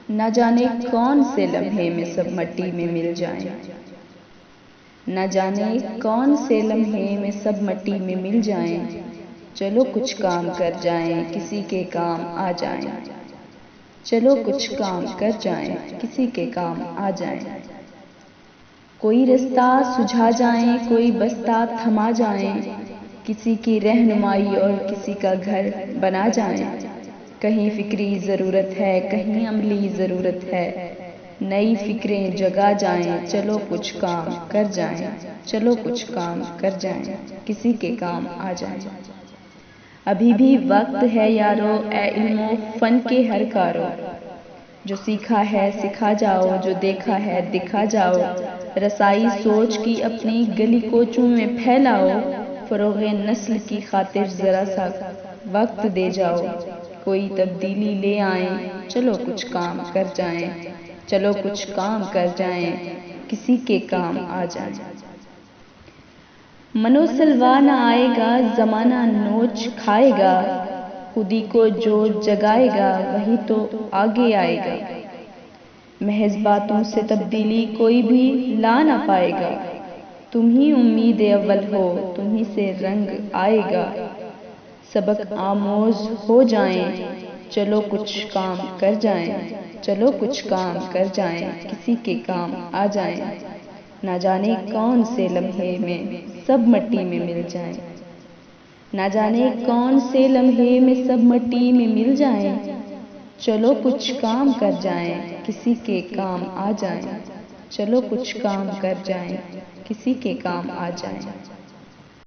نہ جانے کون سے لمحے میں سب مٹی میں مل جائیں، نہ جانے کون سے لمحے میں سب مٹی میں مل جائیں، چلو کچھ کام کر جائیں کسی کے کام آ جائیں، چلو کچھ کام کر جائیں کسی کے کام آ جائیں، کوئی رستہ سجھا جائیں کوئی بستہ تھما جائیں، کسی کی رہنمائی اور کسی کا گھر بنا جائیں، کہیں فکری ضرورت ہے کہیں عملی ضرورت ہے، نئی فکریں جگا جائیں، چلو کچھ کام کر جائیں، چلو کچھ کام کر جائیں کسی کے کام آ جائیں۔ ابھی بھی وقت ہے یارو اے علم و فن کے ہر کارو، جو سیکھا ہے سکھا جاؤ جو دیکھا ہے دکھا جاؤ، رسائی سوچ کی اپنی گلی کوچوں میں پھیلاؤ، فروغ نسل کی خاطر ذرا سا وقت دے جاؤ، کوئی تبدیلی لے آئیں، چلو کچھ کام کر جائیں، چلو کچھ کام کر جائیں کسی کے کام آ جائیں۔ منو سلوا نہ آئے گا زمانہ نوچ کھائے گا، خودی کو جو جگائے گا وہی تو آگے آئے گا، محض باتوں سے تبدیلی کوئی بھی لا نہ پائے گا، تم ہی امید اول ہو تمہیں سے رنگ آئے گا، سبق آموز ہو جائیں، چلو کچھ کام کر جائیں، چلو کچھ کام کر جائیں کسی کے کام آ جائیں، نہ جانے کون سے لمحے میں سب مٹی میں مل جائیں، نہ جانے کون سے لمحے میں سب مٹی میں مل جائیں، چلو کچھ کام کر جائیں کسی کے کام آ جائیں، چلو کچھ کام کر جائیں کسی کے کام آ جائیں۔